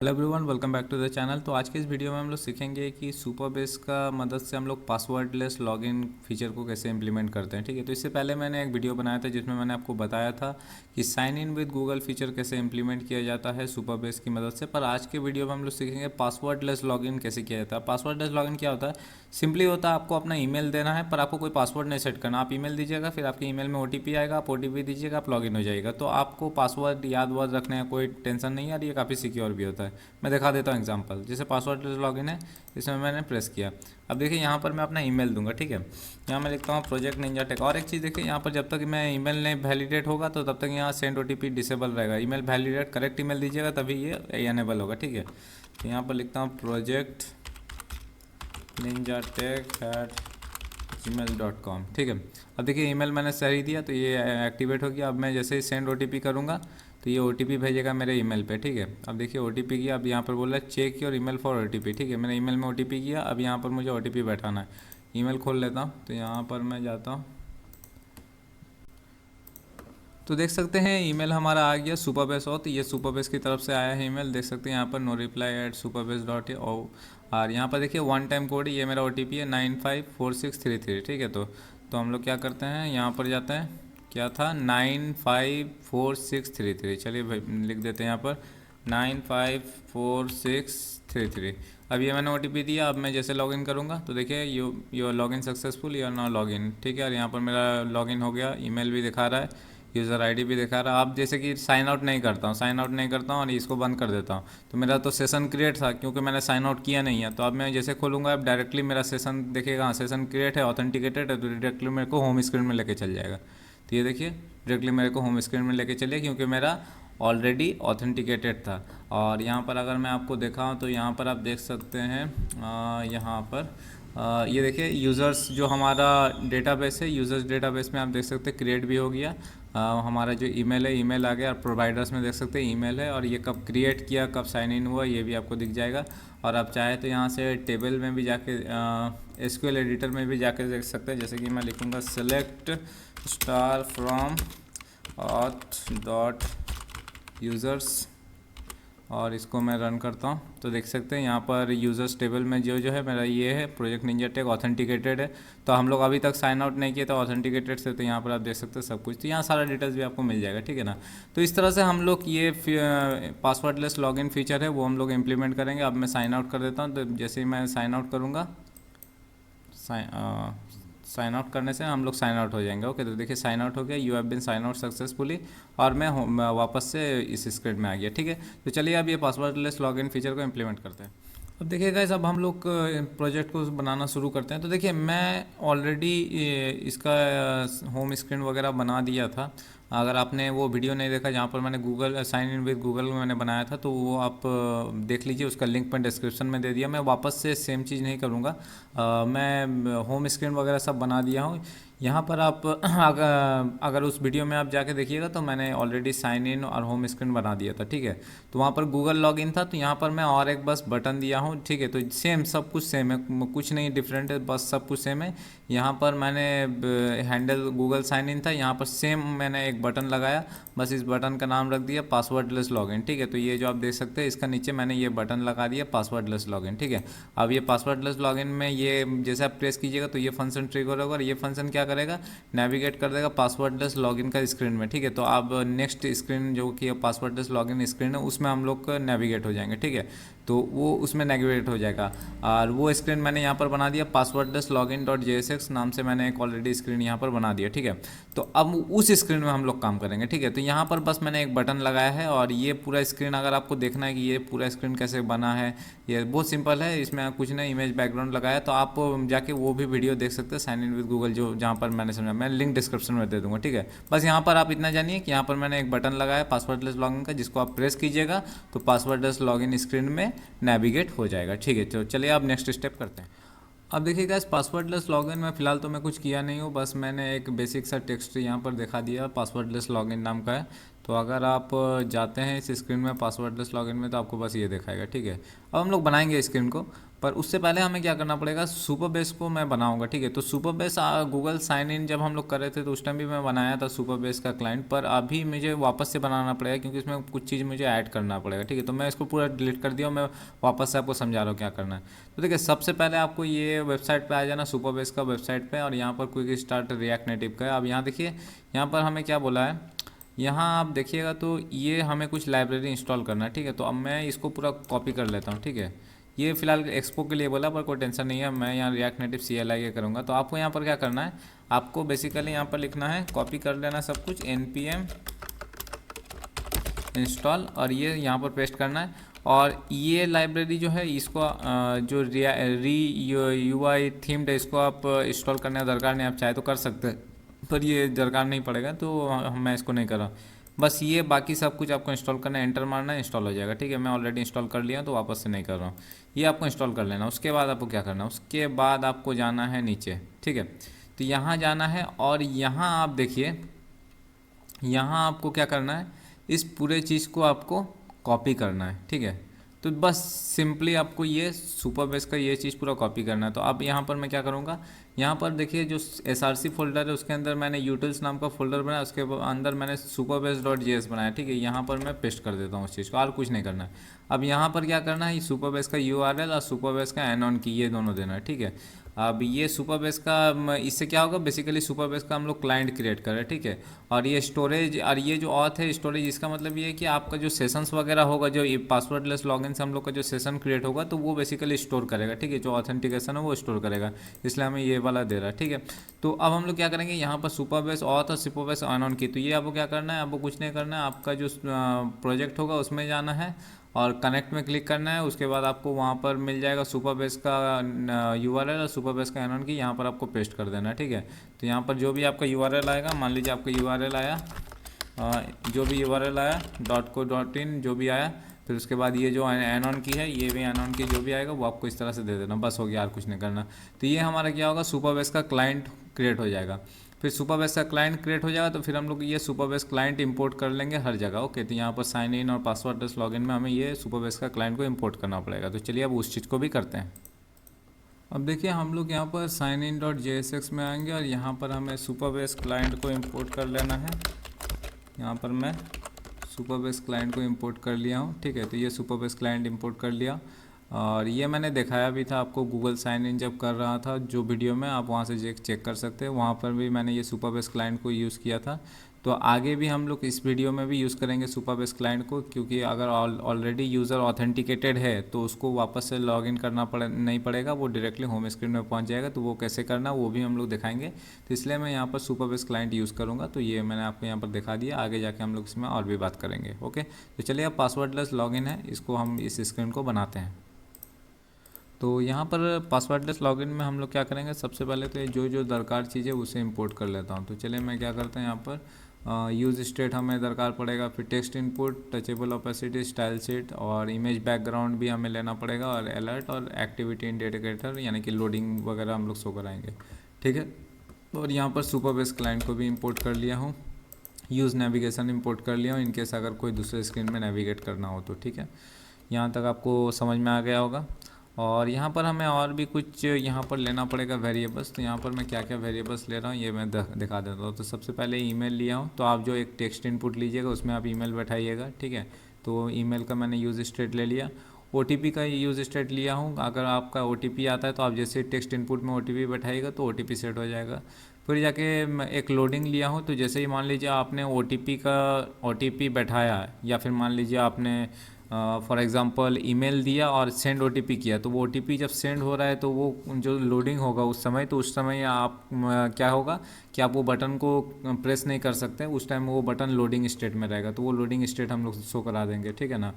Hello everyone, welcome back to the channel. तो आज के इस वीडियो में हम लोग सीखेंगे कि सुपरबेस का मदद से हम लोग पासवर्डलेस लॉगिन फीचर को कैसे इंप्लीमेंट करते हैं। ठीक है, तो इससे पहले मैंने एक वीडियो बनाया था जिसमें मैंने आपको बताया था कि sign in with Google feature कैसे इंप्लीमेंट किया जाता है सुपरबेस की मदद से। पर आज के वीडियो में हम लोग सीखेंगे पासवर्डलेस लॉगिन कैसे किया जाता है। पासवर्डलेस लॉगिन क्या होता है? सिंपली होता है आपको अपना ईमेल देना है, पर आपको कोई पासवर्ड नहीं सेट करना। आप ईमेल दीजिएगा, फिर आपके ईमेल में ओटीपी आएगा, आप ओटीपी दीजिएगा, आप लॉगिन हो जाएगा। तो आपको पासवर्ड याद वाद रखने का कोई टेंशन नहीं है और ये काफ़ी सिक्योर भी होता है। मैं दिखा देता हूँ एग्जांपल। जैसे पासवर्ड लॉगिन है, इसमें मैंने प्रेस किया। अब देखिए यहाँ पर मैं अपना ईमेल दूंगा। ठीक है, यहाँ मैं लिखता हूँ प्रोजेक्ट निंजा टेक। और एक चीज़ देखिए, यहाँ पर जब तक मैं ईमेल नहीं वैलिडेट होगा तो तब तक यहाँ सेंड ओटीपी डिसेबल रहेगा। ईमेल वैलिडेट करेक्ट ईमेल दीजिएगा तभी ये एनेबल होगा। ठीक है, तो यहाँ पर लिखता हूँ प्रोजेक्ट निंजा टेक @gmail.com। ठीक है, अब देखिए ईमेल मैंने सही दिया तो ये एक्टिवेट हो गया। अब मैं जैसे ही सेंड ओटीपी करूँगा तो ये ओटीपी भेजेगा मेरे ईमेल पे। ठीक है, अब देखिए ओटीपी किया। अब यहाँ पर बोल रहा है check your email for OTP. ठीक है, मैंने ईमेल में ओटीपी किया। अब यहाँ पर मुझे ओटीपी बैठाना है। ईमेल खोल लेता हूँ, तो यहाँ पर मैं जाता हूँ तो देख सकते हैं ईमेल हमारा आ गया सुपरबेस। हो तो ये सुपरबेस की तरफ से आया है ईमेल। देख सकते हैं यहाँ पर नो रिप्लाई एट superbase.o। और यहाँ पर देखिए वन टाइम कोड, ये मेरा ओटीपी है 954633। ठीक है, तो हम लोग क्या करते हैं, यहाँ पर जाते हैं। क्या था? 954633। चलिए भाई लिख देते हैं यहाँ पर 954633। अब ये मैंने ओटीपी दिया। अब मैं जैसे लॉगिन करूँगा तो देखिए you login successful, you are now login. ठीक है, और यहाँ पर मेरा लॉगिन हो गया। ईमेल भी दिखा रहा है, यूज़र आईडी भी दिखा रहा है। आप जैसे कि साइन आउट नहीं करता हूँ और इसको बंद कर देता हूँ तो मेरा तो सेशन क्रिएट था, क्योंकि मैंने साइन आउट किया नहीं है। तो अब मैं जैसे खोलूँगा, अब डायरेक्टली मेरा सेशन देखेगा, हाँ सेशन क्रिएट है, ऑथेंटिकेटेड है, तो डायरेक्टली मेरे को होम स्क्रीन में लेके चल जाएगा। तो ये देखिए डायरेक्टली मेरे को होम स्क्रीन में लेके चलिए, क्योंकि मेरा ऑलरेडी ऑथेंटिकेटेड था। और यहाँ पर अगर मैं आपको दिखाऊँ तो यहाँ पर आप देख सकते हैं, यहाँ पर ये देखिए यूज़र्स जो हमारा डेटाबेस है, यूज़र्स डेटाबेस में आप देख सकते हैं क्रिएट भी हो गया। हमारा जो ईमेल है, ईमेल आ गया। और प्रोवाइडर्स में देख सकते हैं ईमेल है, और ये कब क्रिएट किया, कब साइन इन हुआ, ये भी आपको दिख जाएगा। और आप चाहे तो यहाँ से टेबल में भी जाके एसक्यूएल एडिटर में भी जाके देख सकते हैं। जैसे कि मैं लिखूँगा select star from auth dot users, और इसको मैं रन करता हूँ तो देख सकते हैं यहाँ पर यूज़र्स टेबल में जो है मेरा ये है प्रोजेक्ट निंजा टेक ऑथेंटिकेटेड है। तो हम लोग अभी तक साइन आउट नहीं किए थे ऑथेंटिकेटेड से, तो यहाँ पर आप देख सकते हैं सब कुछ। तो यहाँ सारा डिटेल्स भी आपको मिल जाएगा। ठीक है ना। तो इस तरह से हम लोग ये पासवर्डलेस लॉगिन फीचर है वो हम लोग इम्प्लीमेंट करेंगे। अब मैं साइन आउट कर देता हूँ। तो जैसे ही मैं साइन आउट करूँगा, साइन आउट करने से हम लोग साइन आउट हो जाएंगे। ओके, तो देखिए साइन आउट हो गया, you have been sign out successfully, और मैं वापस से इस स्क्रीन में आ गया। ठीक है, तो चलिए अब ये पासवर्डलेस लॉगिन फीचर को इम्प्लीमेंट करते हैं। अब देखिए गाइस, अब हम लोग प्रोजेक्ट को बनाना शुरू करते हैं। तो देखिए मैं ऑलरेडी इसका होम स्क्रीन वगैरह बना दिया था। अगर आपने वो वीडियो नहीं देखा जहाँ पर मैंने Google sign in with Google मैंने बनाया था, तो वो आप देख लीजिए, उसका लिंक मैं डिस्क्रिप्शन में दे दिया। मैं वापस से सेम चीज़ नहीं करूँगा। मैं होम स्क्रीन वगैरह सब बना दिया हूँ। यहाँ पर आप अगर उस वीडियो में आप जाके देखिएगा तो मैंने ऑलरेडी साइन इन और होम स्क्रीन बना दिया था। ठीक है, तो वहाँ पर गूगल लॉगिन था, तो यहाँ पर मैं और एक बस बटन दिया हूँ। ठीक है, तो सेम सब कुछ सेम है, कुछ नहीं डिफरेंट है, बस सब कुछ सेम है। यहाँ पर मैंने हैंडल गूगल साइन इन था, यहाँ पर सेम मैंने एक बटन लगाया, बस इस बटन का नाम रख दिया पासवर्डलेस लॉगिन। ठीक है, तो ये जो आप देख सकते हैं इसका नीचे मैंने ये बटन लगा दिया पासवर्डलेस लॉगिन। ठीक है, अब ये पासवर्डलेस लॉगिन में ये जैसे आप प्रेस कीजिएगा तो ये फंक्शन ट्रिगर होगा, और ये फंक्शन क्या करेगा, नेविगेट कर देगा पासवर्डलेस लॉगिन का स्क्रीन में। ठीक है, तो अब नेक्स्ट स्क्रीन जो कि पासवर्डलेस लॉगिन स्क्रीन है उसमें हम लोग नेविगेट हो जाएंगे। ठीक है, तो वो उसमें नेविगेट हो जाएगा। और वो स्क्रीन मैंने यहाँ पर बना दिया पासवर्डलेस लॉगिन डॉट JSX नाम से, मैंने एक ऑलरेडी स्क्रीन यहाँ पर बना दिया। ठीक है, तो अब उस स्क्रीन में हम लोग काम करेंगे। ठीक है, तो यहाँ पर बस मैंने एक बटन लगाया है, और ये पूरा स्क्रीन अगर आपको देखना है कि ये पूरा स्क्रीन कैसे बना है, ये बहुत सिंपल है। इसमें कुछ नहीं, इमेज बैकग्राउंड लगाया, तो आप जाके वो भी वीडियो देख सकते हैं साइन इन विद गूगल, जो जहाँ पर मैंने समझा, मैं लिंक डिस्क्रिप्शन में दे दूँगा। ठीक है, बस यहाँ पर आप इतना जानिए कि यहाँ पर मैंने एक बटन लगाया पासवर्डलेस लॉगिन का, जिसको आप प्रेस कीजिएगा तो पासवर्डलेस लॉगिन स्क्रीन में नेविगेट हो जाएगा। ठीक है, तो चलिए अब नेक्स्ट स्टेप करते हैं। अब देखिए गाइस, पासवर्डलेस लॉगिन में फ़िलहाल तो मैं कुछ किया नहीं हूँ, बस मैंने एक बेसिक सा टेक्स्ट यहाँ पर दिखा दिया, पासवर्डलेस लॉगिन नाम का है। तो अगर आप जाते हैं इस स्क्रीन में पासवर्डलेस लॉगिन में, तो आपको बस ये दिखाएगा। ठीक है, अब हम लोग बनाएंगे स्क्रीन को, पर उससे पहले हमें क्या करना पड़ेगा, सुपर बेस को मैं बनाऊंगा। ठीक है, तो Supabase Google sign in जब हम लोग कर रहे थे तो उस टाइम भी मैं बनाया था सुपर बेस का क्लाइंट, पर अभी मुझे वापस से बनाना पड़ेगा क्योंकि इसमें कुछ चीज़ मुझे ऐड करना पड़ेगा। ठीक है, तो मैं इसको पूरा डिलीट कर दिया, मैं वापस से आपको समझा रहा हूँ क्या करना है। तो देखिए, सबसे पहले आपको ये वेबसाइट पर आ जाना, सुपर बेस का वेबसाइट पर, और यहाँ पर क्विक स्टार्ट रिएक्ट नेटिव का है। अब यहाँ देखिए, यहाँ पर हमें क्या बोला है, यहाँ आप देखिएगा तो ये हमें कुछ लाइब्रेरी इंस्टॉल करना है। ठीक है, तो अब मैं इसको पूरा कॉपी कर लेता हूँ। ठीक है, ये फिलहाल एक्सपो के लिए बोला, पर कोई टेंशन नहीं है, मैं यहाँ रिएक्ट नेटिव CLI के करूँगा। तो आपको यहाँ पर क्या करना है, आपको बेसिकली यहाँ पर लिखना है, कॉपी कर लेना सब कुछ, npm इंस्टॉल, और ये यहाँ पर पेस्ट करना है। और ये लाइब्रेरी जो है इसको जो UI थीम्ड है, इसको आप इंस्टॉल करने का दरकार नहीं, आप चाहे तो कर सकते हैं, पर ये दरकार नहीं पड़ेगा, तो मैं इसको नहीं कर रहा। बस ये बाकी सब कुछ आपको इंस्टॉल करना है, एंटर मारना है, इंस्टॉल हो जाएगा। ठीक है, मैं ऑलरेडी इंस्टॉल कर लिया तो वापस से नहीं कर रहा हूँ, ये आपको इंस्टॉल कर लेना। उसके बाद आपको क्या करना है, उसके बाद आपको जाना है नीचे। ठीक है, तो यहाँ जाना है, और यहाँ आप देखिए, यहाँ आपको क्या करना है, इस पूरे चीज़ को आपको कॉपी करना है। ठीक है, तो बस सिंपली आपको ये सुपर बेस का ये चीज़ पूरा कॉपी करना है। तो अब यहाँ पर मैं क्या करूँगा, यहाँ पर देखिए जो src फोल्डर है उसके अंदर मैंने यूटिल्स नाम का फोल्डर बनाया, उसके अंदर मैंने superbase.js बनाया। ठीक है, यहाँ पर मैं पेस्ट कर देता हूँ उस चीज़ को, और कुछ नहीं करना है। अब यहाँ पर क्या करना है, ये सुपर बेस का URL और सुपर बेस का एनॉन की, ये दोनों देना है। ठीक है, अब ये सुपर बेस का, इससे क्या होगा, बेसिकली सुपर बेस का हम लोग क्लाइंट क्रिएट कर रहे हैं। ठीक है, और ये स्टोरेज, और ये जो ऑथ है स्टोरेज, इसका मतलब ये है कि आपका जो सेशंस वगैरह होगा, जो पासवर्डलेस लॉगिन से हम लोग का जो सेशन क्रिएट होगा, तो वो बेसिकली स्टोर करेगा। ठीक है, जो ऑथेंटिकेशन है वो स्टोर करेगा, इसलिए हमें ये वाला दे रहा है। ठीक है, तो अब हम लोग क्या करेंगे, यहाँ पर सुपर बेस ऑथ और सुपर बेस ऑन की, तो ये आपको क्या करना है, आपको कुछ नहीं करना है, आपका जो प्रोजेक्ट होगा उसमें जाना है और कनेक्ट में क्लिक करना है। उसके बाद आपको वहाँ पर मिल जाएगा सुपर बेस का URL और सुपर बेस का एनॉन की, यहाँ पर आपको पेस्ट कर देना है। ठीक है, तो यहाँ पर जो भी आपका URL आएगा, मान लीजिए आपका URL आया, जो भी URL आया .co.in जो भी आया, फिर उसके बाद ये जो एनॉन की है, ये भी एनॉन की जो भी आएगा वो आपको इस तरह से दे देना, बस हो गया, और कुछ नहीं करना। तो ये हमारा क्या होगा, सुपर बेस का क्लाइंट क्रिएट हो जाएगा। फिर सुपर बेस का क्लाइंट क्रिएट हो जाएगा तो फिर हम लोग ये सुपर बेस क्लाइंट इंपोर्ट कर लेंगे हर जगह। ओके, तो यहाँ पर साइन इन और पासवर्डलेस लॉगिन में हमें ये सुपर बेस का क्लाइंट को इंपोर्ट करना पड़ेगा। तो चलिए अब उस चीज़ को भी करते हैं। अब देखिए, हम लोग यहाँ पर साइन इन .jsx में आएंगे और यहाँ पर हमें सुपर बेस क्लाइंट को इंपोर्ट कर लेना है। यहाँ पर मैं सुपर बेस क्लाइंट को इंपोर्ट कर लिया हूँ। ठीक है, तो ये सुपर बेस क्लाइंट इंपोर्ट कर लिया, और ये मैंने दिखाया भी था आपको गूगल साइन इन जब कर रहा था, जो वीडियो में आप वहाँ से चेक कर सकते हैं, वहाँ पर भी मैंने ये सुपर बेस क्लाइंट को यूज़ किया था। तो आगे भी हम लोग इस वीडियो में भी यूज़ करेंगे सुपर बेस क्लाइंट को, क्योंकि अगर ऑलरेडी यूज़र ऑथेंटिकेटेड है तो उसको वापस से लॉगिन करना नहीं पड़ेगा, वो डायरेक्टली होम स्क्रीन में पहुंच जाएगा। तो वो कैसे करना वो भी हम लोग दिखाएंगे, तो इसलिए मैं यहाँ पर सुपर बेस क्लाइंट यूज़ करूँगा। तो ये मैंने आपको यहाँ पर दिखा दिया, आगे जाके हम लोग इसमें और भी बात करेंगे। ओके, तो चलिए, अब पासवर्डलेस लॉगिन है, इसको हम इस स्क्रीन को बनाते हैं। तो यहाँ पर पासवर्डलेस लॉगिन में हम लोग क्या करेंगे, सबसे पहले तो जो जो दरकार चीज़ है उसे इंपोर्ट कर लेता हूँ। तो चलिए, मैं क्या करता हूँ, यहाँ पर यूज़ स्टेट हमें दरकार पड़ेगा, फिर text input, touchable opacity, style sheet, और इमेज बैकग्राउंड भी हमें लेना पड़ेगा, और अलर्ट और एक्टिविटी इंडिकेटर, यानी कि लोडिंग वगैरह हम लोग शो कराएंगे। ठीक है, और यहाँ पर सुपर बेस क्लाइंट को भी इंपोर्ट कर लिया हूँ, यूज़ नेविगेशन इंपोर्ट कर लिया हूँ, इनकेस अगर कोई दूसरे स्क्रीन में नेविगेट करना हो तो। ठीक है, यहाँ तक आपको समझ में आ गया होगा। और यहाँ पर हमें और भी कुछ यहाँ पर लेना पड़ेगा वेरिएबल्स। तो यहाँ पर मैं क्या क्या वेरिएबल्स ले रहा हूँ ये मैं दिखा देता हूँ। तो सबसे पहले ईमेल लिया हूँ, तो आप जो एक टेक्स्ट इनपुट लीजिएगा उसमें आप ईमेल बैठाइएगा। ठीक है, तो ईमेल का मैंने यूज़ स्टेट ले लिया। OTP का यूज़ स्टेट लिया हूँ, अगर आपका OTP आता है तो आप जैसे टेक्स्ट इनपुट में OTP बैठाइएगा तो OTP सेट हो जाएगा। फिर जाके मैं एक लोडिंग लिया हूँ, तो जैसे ही मान लीजिए आपने OTP बैठाया, या फिर मान लीजिए आपने फॉर एग्ज़ाम्पल ईमेल दिया और सेंड OTP किया, तो वो OTP जब सेंड हो रहा है तो वो जो लोडिंग होगा उस समय, तो उस समय आप क्या होगा कि आप वो बटन को प्रेस नहीं कर सकते, उस टाइम वो बटन लोडिंग स्टेट में रहेगा, तो वो लोडिंग स्टेट हम लोग शो करा देंगे। ठीक है ना,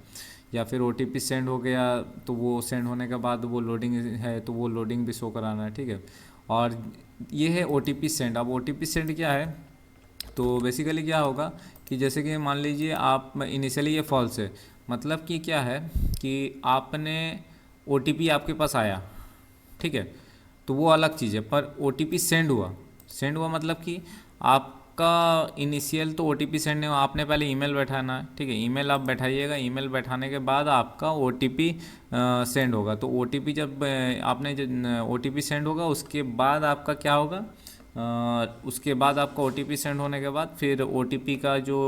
या फिर OTP सेंड हो गया तो वो सेंड होने के बाद वो लोडिंग है तो वो लोडिंग भी शो कराना है। ठीक है, और ये है OTP सेंड। अब OTP सेंड क्या है, तो बेसिकली क्या होगा कि जैसे कि मान लीजिए आप इनिशियली ये फॉल्स है, मतलब कि क्या है कि आपने OTP आपके पास आया, ठीक है, तो वो अलग चीज़ है, पर OTP सेंड हुआ मतलब कि आप आपका इनिशियल तो OTP सेंड नहीं हो, आपने पहले ईमेल बैठाना है, ठीक है। ईमेल आप बैठाइएगा, ईमेल बैठाने के बाद आपका OTP सेंड होगा। तो OTP जब आपने OTP सेंड होगा, उसके बाद आपका क्या होगा, उसके बाद आपका OTP सेंड होने के बाद फिर OTP का जो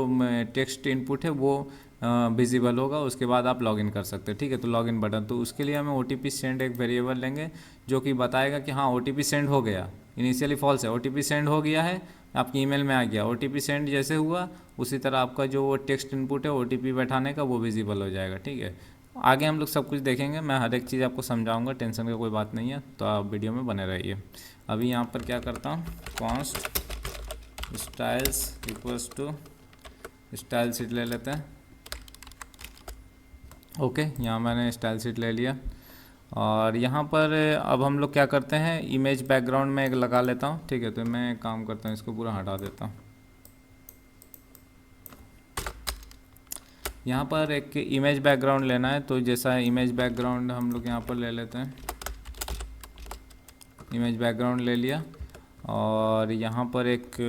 टेक्स्ट इनपुट है वो विजिबल होगा। उसके बाद आप लॉगिन कर सकते हैं, ठीक है। तो लॉगिन बटन, तो उसके लिए हमें OTP सेंड एक वेरिएबल लेंगे जो कि बताएगा कि हाँ OTP सेंड हो गया। इनिशियली फॉल्स है, OTP सेंड हो गया है, आपकी ईमेल में आ गया। OTP सेंड जैसे हुआ उसी तरह आपका जो टेक्स्ट इनपुट है OTP बैठाने का वो विजिबल हो जाएगा, ठीक है। आगे हम लोग सब कुछ देखेंगे, मैं हर एक चीज़ आपको समझाऊंगा, टेंशन का कोई बात नहीं है, तो आप वीडियो में बने रहिए। अभी यहाँ पर क्या करता हूँ, const styles equals to style sheet ले लेते हैं। ओके, यहाँ मैंने स्टाइल शीट ले लिया और यहाँ पर अब हम लोग क्या करते हैं, इमेज बैकग्राउंड में एक लगा लेता हूँ, ठीक है। तो मैं एक काम करता हूँ, इसको पूरा हटा देता हूँ। यहाँ पर एक इमेज बैकग्राउंड लेना है, तो जैसा इमेज बैकग्राउंड हम लोग यहाँ पर ले लेते हैं, इमेज बैकग्राउंड ले लिया और यहाँ पर एक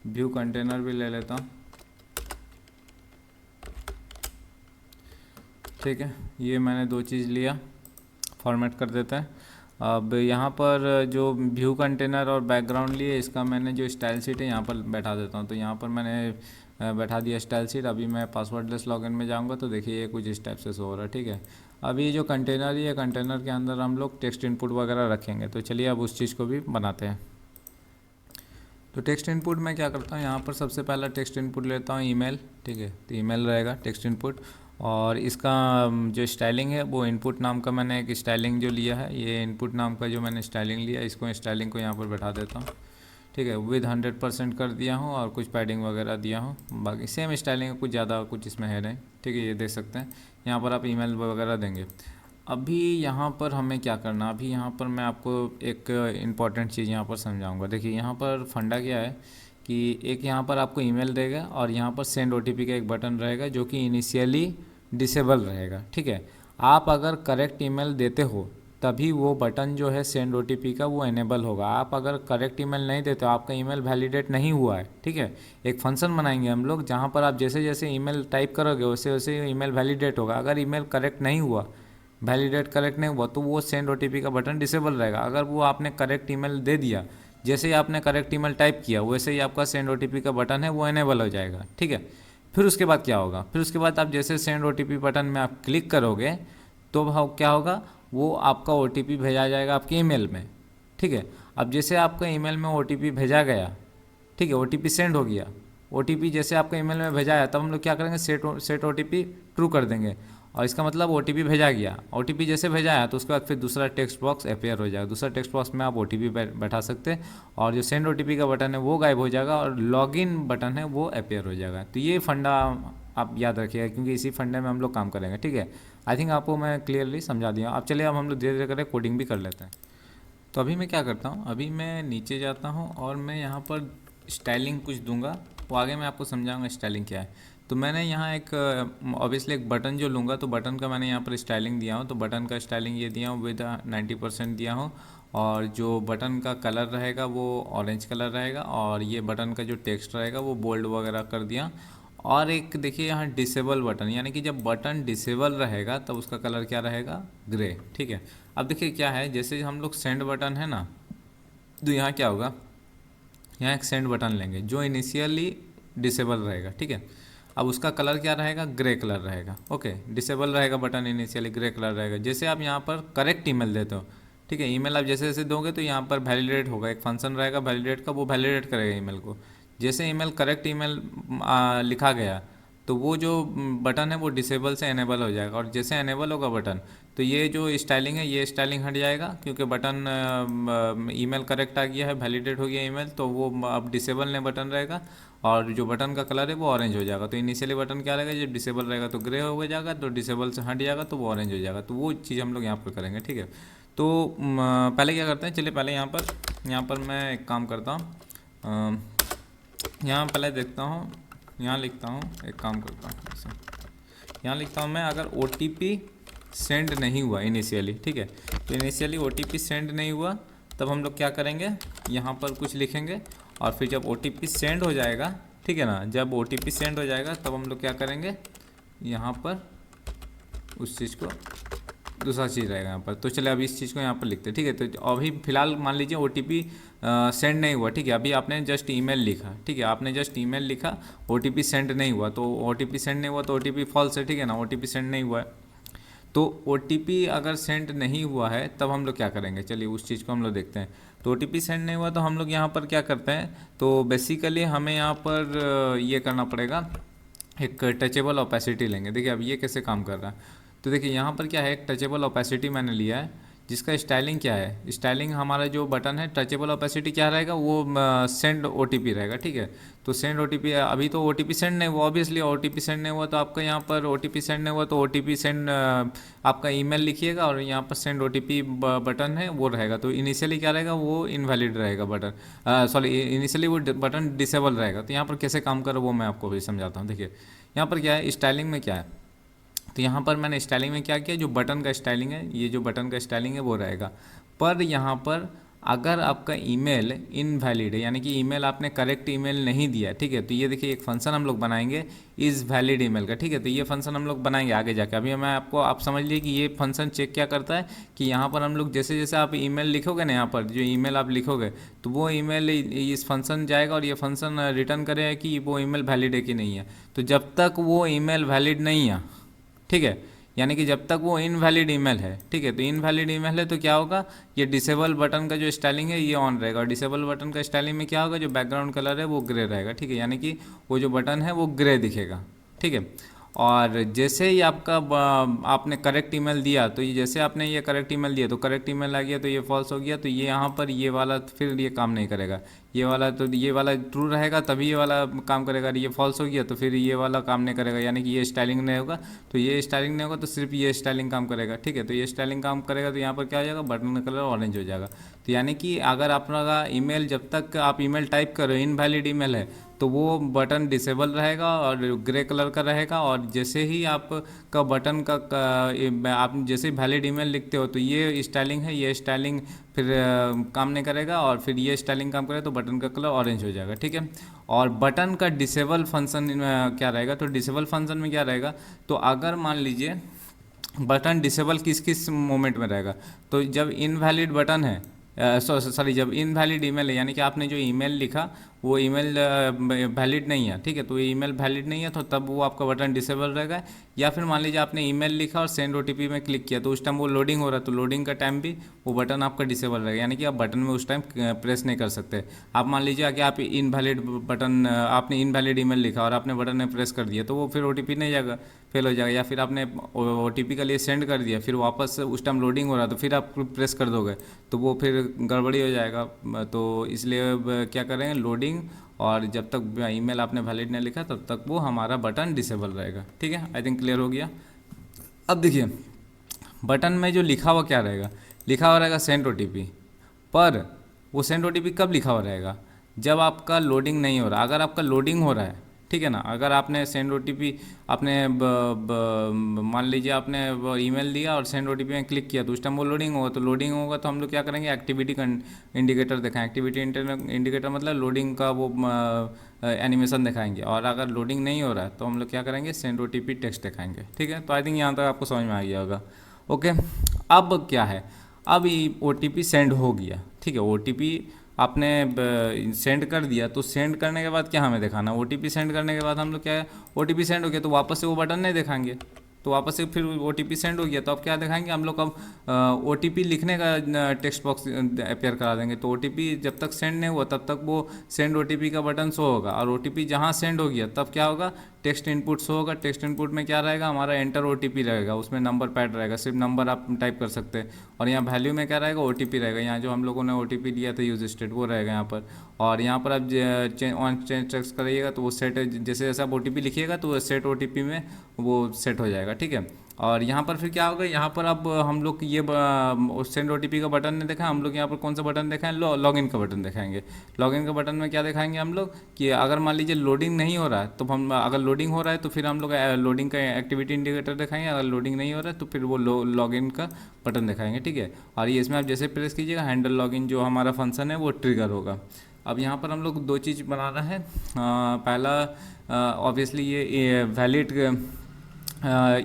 व्यू कंटेनर भी ले लेता हूँ, ठीक है। ये मैंने दो चीज़ लिया, फॉर्मेट कर देते हैं। अब यहाँ पर जो व्यू कंटेनर और बैकग्राउंड लिए, इसका मैंने जो स्टाइल शीट है यहाँ पर बैठा देता हूँ। तो यहाँ पर मैंने बैठा दिया स्टाइल शीट। अभी मैं पासवर्डलेस लॉगिन में जाऊँगा तो देखिए ये कुछ इस टाइप से शो हो रहा है, ठीक है। अभी जो कंटेनर है, कंटेनर के अंदर हम लोग टेक्स्ट इनपुट वगैरह रखेंगे। तो चलिए अब उस चीज़ को भी बनाते हैं। तो टेक्स्ट इनपुट मैं क्या करता हूँ, यहाँ पर सबसे पहला टेक्स्ट इनपुट लेता हूँ ईमेल, ठीक है। तो ईमेल रहेगा टेक्स्ट इनपुट और इसका जो स्टाइलिंग है वो इनपुट नाम का मैंने एक स्टाइलिंग जो लिया है, ये इनपुट नाम का जो मैंने स्टाइलिंग लिया, इसको स्टाइलिंग को यहाँ पर बैठा देता हूँ, ठीक है। विद 100% कर दिया हूँ और कुछ पैडिंग वगैरह दिया हूँ, बाकी सेम स्टाइलिंग है, कुछ ज़्यादा कुछ इसमें है नहीं, ठीक है। ये देख सकते हैं, यहाँ पर आप ईमेल वगैरह देंगे। अभी यहाँ पर हमें क्या करना, अभी यहाँ पर मैं आपको एक इम्पॉर्टेंट चीज़ यहाँ पर समझाऊंगा। देखिए यहाँ पर फंडा क्या है कि एक यहाँ पर आपको ईमेल देगा और यहाँ पर सेंड OTP का एक बटन रहेगा जो कि इनिशियली डिसेबल रहेगा, ठीक है। आप अगर करेक्ट ईमेल देते हो तभी वो बटन जो है सेंड OTP का वो इनेबल होगा। आप अगर करेक्ट ईमेल नहीं देते हो, आपका ईमेल वैलिडेट नहीं हुआ है, ठीक है। एक फंक्शन बनाएंगे हम लोग जहाँ पर आप जैसे जैसे ईमेल टाइप करोगे वैसे वैसे ईमेल वैलिडेट होगा। अगर ईमेल करेक्ट नहीं हुआ, वैलिडेट करेक्ट नहीं हुआ, तो वो सेंड OTP का बटन डिसेबल रहेगा। अगर वो आपने करेक्ट ईमेल दे दिया, जैसे ही आपने करेक्ट ईमेल टाइप किया वैसे ही आपका सेंड OTP का बटन है वो इनेबल हो जाएगा, ठीक है। फिर उसके बाद क्या होगा, फिर उसके बाद आप जैसे सेंड OTP बटन में आप क्लिक करोगे तो क्या होगा, वो आपका OTP भेजा जाएगा आपके ईमेल में, ठीक है। अब जैसे आपका ईमेल में OTP भेजा गया, ठीक है, OTP सेंड हो गया, OTP जैसे आपका ईमेल में भेजा है तब हम लोग क्या करेंगे, सेट OTP ट्रू कर देंगे और इसका मतलब OTP भेजा गया। OTP जैसे भेजा है तो उसके बाद फिर दूसरा टेक्स्ट बॉक्स अपेयर हो जाएगा। दूसरा टेक्स्ट बॉक्स में आप OTP बैठा सकते हैं और जो सेंड OTP का बटन है वो गायब हो जाएगा और लॉगिन बटन है वो अपेयर हो जाएगा। तो ये फंडा आप याद रखिएगा क्योंकि इसी फंडे में हम लोग काम करेंगे, ठीक है। आई थिंक आपको मैं क्लियरली समझा दिया। अब चलिए अब हम लोग धीरे धीरे करके कोडिंग भी कर लेते हैं। तो अभी मैं क्या करता हूँ, अभी मैं नीचे जाता हूँ और मैं यहाँ पर स्टाइलिंग कुछ दूंगा, वो आगे मैं आपको समझाऊंगा स्टाइलिंग क्या है। तो मैंने यहाँ एक ऑब्वियसली एक बटन जो लूँगा तो बटन का मैंने यहाँ पर स्टाइलिंग दिया हूँ। तो बटन का स्टाइलिंग ये दिया हूँ, विद 90% दिया हूँ और जो बटन का कलर रहेगा वो ऑरेंज कलर रहेगा और ये बटन का जो टेक्स्ट रहेगा वो बोल्ड वगैरह कर दिया। और एक देखिए यहाँ डिसेबल बटन, यानी कि जब बटन डिसेबल रहेगा तब उसका कलर क्या रहेगा, ग्रे, ठीक है। अब देखिए क्या है, जैसे हम लोग सेंड बटन है ना, तो यहाँ क्या होगा, यहाँ एक सेंड बटन लेंगे जो इनिशियली डिसेबल रहेगा, ठीक है। अब उसका कलर क्या रहेगा, ग्रे कलर रहेगा, ओके। डिसेबल रहेगा बटन, इनिशियली ग्रे कलर रहेगा। जैसे आप यहाँ पर करेक्ट ईमेल देते हो, ठीक है, ईमेल आप जैसे जैसे दोगे तो यहाँ पर वैलिडेट होगा, एक फंक्शन रहेगा वैलिडेट का, वो वैलिडेट करेगा ईमेल को। जैसे ईमेल करेक्ट ईमेल लिखा गया तो वो जो बटन है वो डिसेबल से एनेबल हो जाएगा और जैसे एनेबल होगा बटन तो ये जो स्टाइलिंग है ये स्टाइलिंग हट जाएगा क्योंकि बटन ईमेल करेक्ट आ गया है, वैलिडेट हो गया ईमेल, तो वो अब डिसेबल नहीं बटन रहेगा और जो बटन का कलर है वो ऑरेंज हो जाएगा। तो इनिशियली बटन क्या रहेगा, जब डिसेबल रहेगा तो ग्रे हो जाएगा, तो डिसेबल से हट जाएगा तो वो ऑरेंज हो जाएगा। तो वो चीज़ हम लोग यहाँ पर करेंगे, ठीक है। तो पहले क्या करते हैं, चलिए पहले यहाँ पर मैं एक काम करता हूँ, यहाँ पहले देखता हूँ, यहाँ लिखता हूँ, एक काम करता हूँ ऐसे, यहाँ लिखता हूँ मैं, अगर OTP सेंड नहीं हुआ इनिशियली, ठीक है, तो इनिशियली OTP सेंड नहीं हुआ तब हम लोग क्या करेंगे, यहाँ पर कुछ लिखेंगे और फिर जब OTP सेंड हो जाएगा, ठीक है ना, जब OTP सेंड हो जाएगा तब हम लोग क्या करेंगे, यहाँ पर उस चीज़ को, दूसरा चीज़ रहेगा यहाँ पर। तो चलिए अभी इस चीज़ को यहाँ पर लिखते हैं, ठीक है। तो अभी फिलहाल मान लीजिए OTP सेंड नहीं हुआ, ठीक है। अभी आपने जस्ट ईमेल लिखा, ठीक है, आपने जस्ट ईमेल लिखा, OTP सेंड नहीं हुआ, तो OTP सेंड नहीं हुआ तो OTP फॉल्स है, ठीक है ना, OTP सेंड नहीं हुआ है। तो OTP अगर सेंड नहीं हुआ है तब हम लोग क्या करेंगे, चलिए उस चीज़ को हम लोग देखते हैं। तो OTP सेंड नहीं हुआ तो हम लोग यहाँ पर क्या करते हैं, तो बेसिकली हमें यहाँ पर ये करना पड़ेगा, एक टचेबल ओपेसिटी लेंगे। देखिए अब ये कैसे काम कर रहा है, तो देखिए यहाँ पर क्या है, एक टचेबल ओपेसिटी मैंने लिया है, जिसका स्टाइलिंग क्या है, स्टाइलिंग हमारा जो बटन है, टचेबल ओपेसिटी क्या रहेगा, वो सेंड OTP रहेगा, ठीक है। तो सेंड OTP, अभी तो OTP सेंड नहीं हुआ, ऑब्वियसली OTP सेंड नहीं हुआ तो आपका यहाँ पर OTP सेंड नहीं हुआ तो OTP सेंड, आपका ईमेल लिखिएगा और यहाँ पर सेंड OTP बटन है वो रहेगा। तो इनिशियली क्या रहेगा, वो इनवैलिड रहेगा बटन, सॉरी इनिशियली वो बटन डिसेबल रहेगा। तो यहाँ पर कैसे काम करो वो मैं आपको भी समझाता हूँ। देखिए यहाँ पर क्या है, स्टाइलिंग में क्या है, तो यहाँ पर मैंने स्टाइलिंग में क्या किया, जो बटन का स्टाइलिंग है, ये जो बटन का स्टाइलिंग है वो रहेगा। पर यहाँ पर अगर आपका ईमेल इनवैलिड है, यानी कि ईमेल आपने करेक्ट ईमेल नहीं दिया, ठीक है, तो ये देखिए एक फंक्शन हम लोग बनाएंगे इज़ वैलिड ईमेल का, ठीक है। तो ये फंक्शन हम लोग बनाएंगे आगे जाके। अभी मैं आपको, आप समझ लीजिए कि ये फंक्शन चेक क्या करता है कि यहाँ पर हम लोग जैसे जैसे आप ईमेल लिखोगे ना, यहाँ पर जो ईमेल आप लिखोगे तो वो ईमेल इस फंक्शन जाएगा और ये फंक्शन रिटर्न करेगा कि वो ईमेल वैलिड है कि नहीं है। तो जब तक वो ईमेल वैलिड नहीं है, ठीक है, यानी कि जब तक वो इनवैलिड ईमेल है, ठीक है, तो इनवैलिड ईमेल है तो क्या होगा, ये डिसेबल बटन का जो स्टाइलिंग है ये ऑन रहेगा। और डिसेबल बटन का स्टाइलिंग में क्या होगा, जो बैकग्राउंड कलर है वो ग्रे रहेगा, ठीक है, यानी कि वो जो बटन है वो ग्रे दिखेगा, ठीक है। और जैसे ही आपका आपने करेक्ट ईमेल दिया, तो ये जैसे आपने ये करेक्ट ईमेल दिया तो करेक्ट ईमेल आ गया, तो ये फॉल्स हो गया, तो ये यहाँ पर ये वाला फिर ये काम नहीं करेगा, ये वाला, तो ये वाला ट्रू रहेगा तभी ये वाला काम करेगा। ये फॉल्स हो गया तो फिर ये वाला काम नहीं करेगा, यानी कि ये स्टाइलिंग नहीं होगा, तो ये स्टाइलिंग नहीं होगा तो सिर्फ ये स्टाइलिंग काम करेगा, ठीक है। तो ये स्टाइलिंग काम करेगा तो यहाँ पर क्या हो जाएगा, बटन का कलर ऑरेंज हो जाएगा। तो यानी कि अगर आपका ईमेल, जब तक आप ईमेल टाइप करो इनवैलिड ईमेल है, तो वो बटन डिसेबल रहेगा और ग्रे कलर का रहेगा। और जैसे ही आपका बटन का आप जैसे वैलिड ईमेल लिखते हो तो ये स्टाइलिंग है, ये स्टाइलिंग फिर काम नहीं करेगा, और फिर ये स्टाइलिंग काम करे तो बटन का कलर ऑरेंज हो जाएगा, ठीक है। और बटन का डिसेबल फंक्शन क्या रहेगा, तो डिसेबल फंक्शन में क्या रहेगा, तो अगर मान लीजिए बटन डिसेबल किस किस मोमेंट में रहेगा, तो जब इनवैलिड बटन है, सॉरी जब इनवैलिड ईमेल है, यानी कि आपने जो ईमेल लिखा वो ईमेल वैलिड नहीं है, ठीक है, तो ये ईमेल वैलिड नहीं है तो तब वो आपका बटन डिसेबल रहेगा। या फिर मान लीजिए आपने ईमेल लिखा और सेंड OTP में क्लिक किया तो उस टाइम वो लोडिंग हो रहा है, तो लोडिंग का टाइम भी वो बटन आपका डिसेबल रहेगा, यानी कि आप बटन में उस टाइम प्रेस नहीं कर सकते। आप मान लीजिए कि आप इनवैलिड बटन, आपने इनवैलिड ईमेल लिखा और आपने बटन में प्रेस कर दिया तो वो फिर OTP नहीं जाएगा, फेल हो जाएगा। या फिर आपने OTP का लिए सेंड कर दिया, फिर वापस उस टाइम लोडिंग हो रहा तो फिर आप प्रेस कर दोगे तो वो फिर गड़बड़ी हो जाएगा। तो इसलिए क्या करेंगे, लोडिंग, और जब तक ईमेल आपने वैलिड नहीं लिखा तब तक वो हमारा बटन डिसेबल रहेगा, ठीक है। आई थिंक क्लियर हो गया। अब देखिए बटन में जो लिखा हुआ क्या रहेगा, लिखा हुआ रहेगा सेंड OTP, पर वो सेंड OTP कब लिखा हुआ रहेगा, जब आपका लोडिंग नहीं हो रहा। अगर आपका लोडिंग हो रहा है, ठीक है ना, अगर आपने सेंड OTP, आपने मान लीजिए आपने ईमेल दिया और सेंड OTP में क्लिक किया तो उस टाइम वो लोडिंग होगा, तो लोडिंग होगा तो हम लोग क्या करेंगे, एक्टिविटी इंडिकेटर दिखाएं। एक्टिविटी इंडिकेटर मतलब लोडिंग का वो एनिमेशन दिखाएंगे। और अगर लोडिंग नहीं हो रहा है तो हम लोग क्या करेंगे, सेंड OTP टेक्स्ट दिखाएंगे, ठीक है। तो आई थिंक यहाँ तक आपको समझ में आ गया होगा। ओके, अब क्या है, अब OTP सेंड हो गया, ठीक है, OTP आपने सेंड कर दिया, तो सेंड करने के बाद क्या हमें दिखाना, OTP सेंड करने के बाद हम लोग क्या है, OTP सेंड हो गया तो वापस से वो बटन नहीं दिखाएंगे, तो वापस से फिर OTP सेंड हो गया तो अब क्या दिखाएंगे हम लोग, अब OTP लिखने का टेक्स्ट बॉक्स अपेयर करा देंगे। तो OTP जब तक सेंड नहीं हुआ तब तक वो सेंड OTP का बटन शो होगा, और OTP जहाँ सेंड हो गया तब क्या होगा, टेक्स्ट इनपुट शो होगा। टेक्स्ट इनपुट में क्या रहेगा, हमारा एंटर OTP रहेगा, उसमें नंबर पैड रहेगा, सिर्फ नंबर आप टाइप कर सकते हैं। और यहाँ वैल्यू में क्या रहेगा, OTP रहेगा, यहाँ जो हम लोगों ने OTP लिया था यूज स्टेट वो रहेगा यहाँ पर। और यहाँ पर आप ऑन चेक करिएगा तो वो सेट, जैसे जैसे आप OTP लिखिएगा तो वो सेट OTP में वो सेट हो जाएगा, ठीक है। और यहाँ पर फिर क्या होगा, यहाँ पर अब हम लोग ये सेंड OTP का बटन नहीं देखा, हम लोग यहाँ पर कौन सा बटन दिखाएं, लॉगिन का बटन दिखाएंगे। लॉगिन का बटन में क्या दिखाएंगे हम लोग, कि अगर मान लीजिए लोडिंग नहीं हो रहा है तो हम, अगर लोडिंग हो रहा है तो फिर हम लोग लोडिंग का एक्टिविटी इंडिकेटर दिखाएंगे, अगर लोडिंग नहीं हो रहा है तो फिर वो लॉगिन का बटन दिखाएंगे, ठीक है। और ये इसमें आप जैसे प्रेस कीजिएगा हैंडल लॉगिन जो हमारा फंक्शन है वो ट्रिगर होगा। अब यहाँ पर हम लोग दो चीज़ बनाना है। पहला ऑब्वियसली ये वैलिड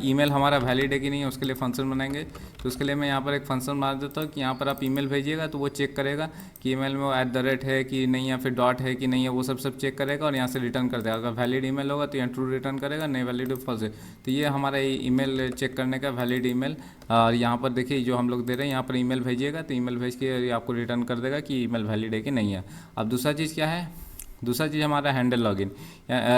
ईमेल हमारा वैलिड है कि नहीं है, उसके लिए फंक्शन बनाएंगे। तो उसके लिए मैं यहाँ पर एक फंक्शन बना देता हूँ कि यहाँ पर आप ईमेल भेजिएगा तो वो चेक करेगा कि ईमेल में वो @ है कि नहीं, या फिर डॉट है कि नहीं है, वो सब चेक करेगा और यहाँ से रिटर्न कर देगा। अगर वैलिड ईमेल होगा तो यहाँ ट्रू रिटर्न करेगा, नहीं वैलिड फॉल्स है। तो ये हमारा ईमेल चेक करने का वैलिड ईमेल। और यहाँ पर देखिए जो हम लोग दे रहे हैं, यहाँ पर ईमेल भेजिएगा तो ईमेल भेज के आपको रिटर्न कर देगा कि ईमेल वैलिड है कि नहीं है। अब दूसरा चीज़ क्या है, दूसरा चीज़ हमारा हैंडल लॉगिन,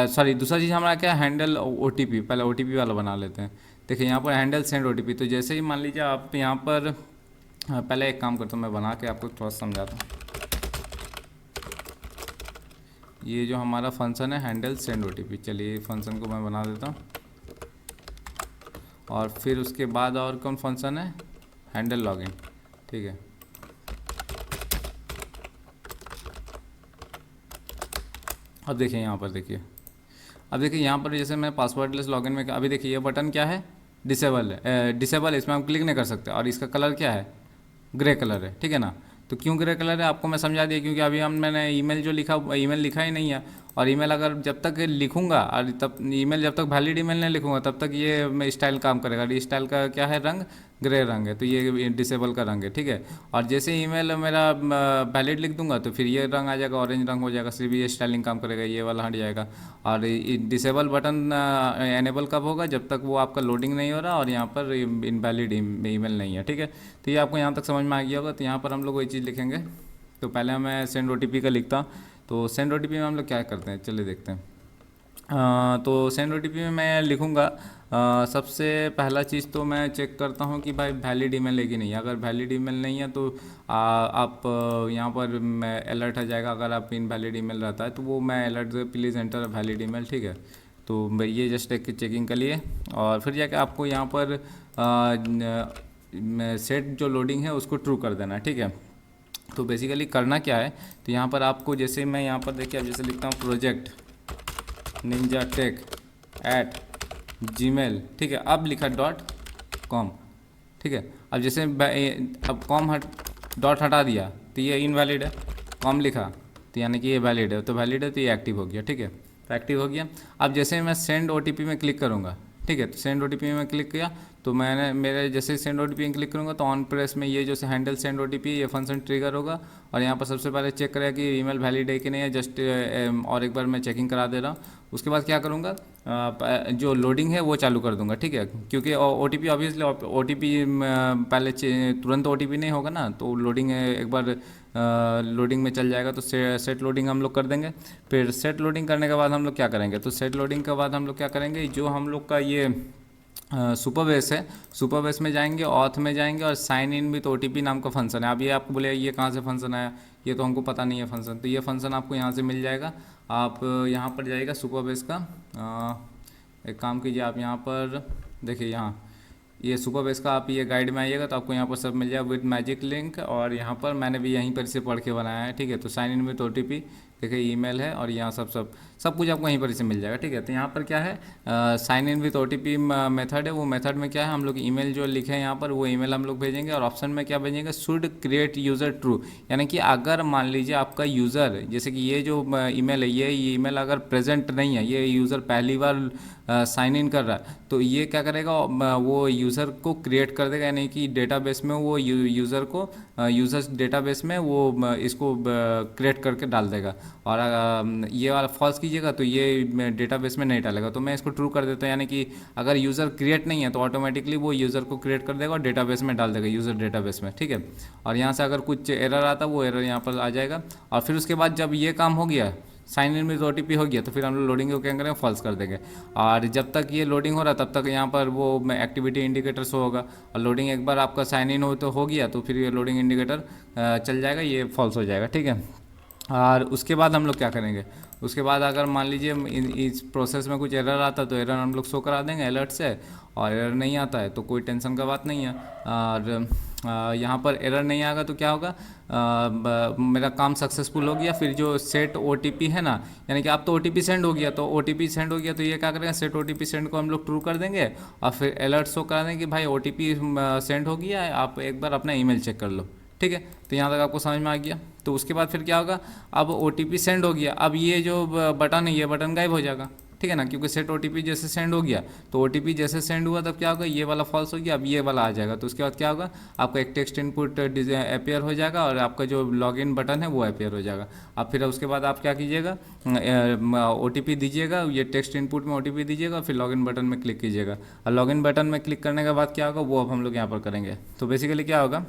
सॉरी दूसरा चीज़ हमारा क्या है, हैंडल OTP। पहले OTP वाला बना लेते हैं। देखिए यहाँ पर हैंडल सेंड OTP। तो जैसे ही मान लीजिए आप यहाँ पर पहले एक काम करता हूँ, मैं बना के आपको थोड़ा समझाता हूँ। ये जो हमारा फंक्शन है हैंडल सेंड OTP, चलिए फंक्शन को मैं बना देता हूँ। और फिर उसके बाद और कौन फंक्शन है, हैंडल लॉगिन, ठीक है। अब देखिए यहाँ पर देखिए, अब देखिए यहाँ पर जैसे मैं पासवर्डलेस लॉगिन में, अभी देखिए ये बटन क्या है, डिसेबल है। डिसेबल, इसमें हम क्लिक नहीं कर सकते। और इसका कलर क्या है, ग्रे कलर है, ठीक है ना। तो क्यों ग्रे कलर है आपको मैं समझा दिया, क्योंकि अभी मैंने ईमेल जो लिखा, ईमेल लिखा ही नहीं है। और ईमेल अगर जब तक लिखूंगा और तब ईमेल जब तक वैलिड ईमेल नहीं लिखूंगा तब तक ये स्टाइल काम करेगा। और स्टाइल का क्या है, रंग ग्रे रंग है, तो ये डिसेबल का रंग है, ठीक है। और जैसे ईमेल मेरा वैलिड लिख दूंगा तो फिर ये रंग आ जाएगा, ऑरेंज रंग हो जाएगा, सिर्फ ये स्टाइलिंग काम करेगा, ये वाला हट जाएगा। और डिसेबल बटन एनेबल कब होगा, जब तक वो आपका लोडिंग नहीं हो रहा और यहाँ पर इनवैलिड ईमेल नहीं है, ठीक है। तो ये आपको यहाँ तक समझ में आ गया होगा। तो यहाँ पर हम लोग वही चीज़ लिखेंगे। तो पहले मैं सेंड OTP का लिखता हूँ। तो सेंड OTP में हम लोग क्या करते हैं, चलिए देखते हैं। तो सेंड OTP में मैं लिखूँगा, सबसे पहला चीज़ तो मैं चेक करता हूँ कि भाई वैलिड ईमेल है कि नहीं। अगर वैलिड ईमेल नहीं है तो आप यहाँ पर मैं अलर्ट आ जाएगा। अगर आप इनवैलिड ईमेल रहता है तो वो मैं alert please enter valid email, ठीक है। तो ये जस्ट एक चेकिंग के लिए। और फिर जाके आपको यहाँ पर सेट जो लोडिंग है उसको ट्रू कर देना है, ठीक है। तो बेसिकली करना क्या है, तो यहाँ पर आपको जैसे मैं यहाँ पर देखिए अब जैसे लिखता हूँ प्रोजेक्ट ninjatech@gmail, ठीक है। अब लिखा .com, ठीक है। अब जैसे अब डॉट हटा दिया तो ये इनवैलिड है, कॉम लिखा तो यानी कि ये वैलिड है, तो वैलिड है तो ये एक्टिव हो गया, ठीक है। तो एक्टिव हो गया। अब जैसे मैं सेंड OTP में क्लिक करूँगा, ठीक है। तो सेंड OTP में क्लिक किया तो मैंने मेरे जैसे सेंड OTP में क्लिक करूँगा तो ऑन प्रेस में ये जो हैंडल सेंड OTP ये फंक्शन ट्रिगर होगा। और यहाँ पर सबसे पहले चेक करेगा कि ईमेल वैलिड है कि नहीं है। जस्ट और एक बार मैं चेकिंग करा दे रहा हूँ। उसके बाद क्या करूँगा, जो लोडिंग है वो चालू कर दूँगा, ठीक है। क्योंकि OTP ऑब्वियसली OTP पहले तुरंत OTP नहीं होगा ना, तो लोडिंग एक बार लोडिंग में चल जाएगा। तो सेट लोडिंग हम लोग कर देंगे। फिर सेट लोडिंग करने के बाद हम लोग क्या करेंगे, तो सेट लोडिंग के बाद हम लोग क्या करेंगे, जो हम लोग का ये सुपरबेस है, सुपरबेस में जाएंगे, ऑथ में जाएंगे और साइन इन विथ OTP नाम का फंक्शन है। अब ये आपको बोले ये कहाँ से फंक्शन आया, ये तो हमको पता नहीं है फंक्शन। तो ये फंक्शन आपको यहाँ से मिल जाएगा। आप यहाँ पर जाइएगा सुपरबेस का, एक काम कीजिए आप यहाँ पर देखिए, यहाँ ये सुपरबेस का आप ये गाइड में आइएगा तो आपको यहाँ पर सब मिल जाएगा विद मैजिक लिंक। और यहाँ पर मैंने भी यहीं पर से पढ़ के बनाया है, ठीक है। तो साइन इन विथ OTP देखिए ईमेल है और यहाँ सब कुछ आपको यहीं पर से मिल जाएगा, ठीक है। तो यहाँ पर क्या है, sign in with OTP method है। वो मेथड में क्या है, हम लोग ईमेल जो लिखे हैं यहाँ पर वो ईमेल हम लोग भेजेंगे। और ऑप्शन में क्या भेजेंगे, शुड क्रिएट यूज़र ट्रू, यानी कि अगर मान लीजिए आपका यूज़र, जैसे कि ये जो ईमेल है ये ईमेल अगर प्रेजेंट नहीं है, ये यूज़र पहली बार साइन इन कर रहा है, तो ये क्या करेगा, वो यूज़र को क्रिएट कर देगा, यानी कि डेटाबेस में वो यूज़र को यूज़र्स डेटाबेस में वो इसको क्रिएट करके डाल देगा। और ये वाला फॉल्स कीजिएगा तो ये डेटाबेस में नहीं डालेगा। तो मैं इसको ट्रू कर देता हूँ, यानी कि अगर यूज़र क्रिएट नहीं है तो ऑटोमेटिकली वो यूज़र को क्रिएट कर देगा और डेटाबेस में डाल देगा, यूज़र डेटाबेस में, ठीक है। और यहाँ से अगर कुछ एरर आता वो एरर यहाँ पर आ जाएगा। और फिर उसके बाद जब ये काम हो गया, साइन इन विद OTP हो गया, तो फिर हम लोग लोडिंग को क्या करेंगे, फॉल्स कर देंगे। और जब तक ये लोडिंग हो रहा है तब तक यहाँ पर वो एक्टिविटी इंडिकेटर शो होगा। और लोडिंग एक बार आपका साइन इन हो गया तो फिर ये लोडिंग इंडिकेटर चल जाएगा, ये फॉल्स हो जाएगा, ठीक है। और उसके बाद हम लोग क्या करेंगे, उसके बाद अगर मान लीजिए इस प्रोसेस में कुछ एरर आता है तो एरर हम लोग शो करा देंगे अलर्ट से। और एरर नहीं आता है तो कोई टेंशन का बात नहीं है। और यहाँ पर एरर नहीं आएगा तो क्या होगा, मेरा काम सक्सेसफुल हो गया। फिर जो सेट OTP है ना, यानी कि आप तो OTP सेंड हो गया, तो OTP सेंड हो गया तो ये क्या करेगा, सेट OTP सेंड को हम लोग ट्रू कर देंगे। और फिर अलर्ट शो करा देंगे कि भाई OTP सेंड हो गया है, आप एक बार अपना ईमेल चेक कर लो, ठीक है। तो यहाँ तक आपको समझ में आ गया। तो उसके बाद फिर क्या होगा, अब OTP सेंड हो गया, अब ये जो बटन है ये बटन गायब हो जाएगा, ठीक है ना, क्योंकि सेट OTP जैसे सेंड हो गया तो OTP जैसे सेंड हुआ तब क्या होगा, ये वाला फॉल्स हो गया, अब ये वाला आ जाएगा। तो उसके बाद क्या होगा, आपका एक टेक्स्ट इनपुट अपेयर हो जाएगा और आपका जो लॉगिन बटन है वो अपेयर हो जाएगा। अब फिर उसके बाद आप क्या कीजिएगा, OTP दीजिएगा, ये टेक्स्ट इनपुट में OTP दीजिएगा, फिर लॉगिन बटन में क्लिक कीजिएगा। और लॉगिन बटन में क्लिक करने के बाद क्या होगा वो अब हम लोग यहाँ पर करेंगे। तो बेसिकली क्या होगा,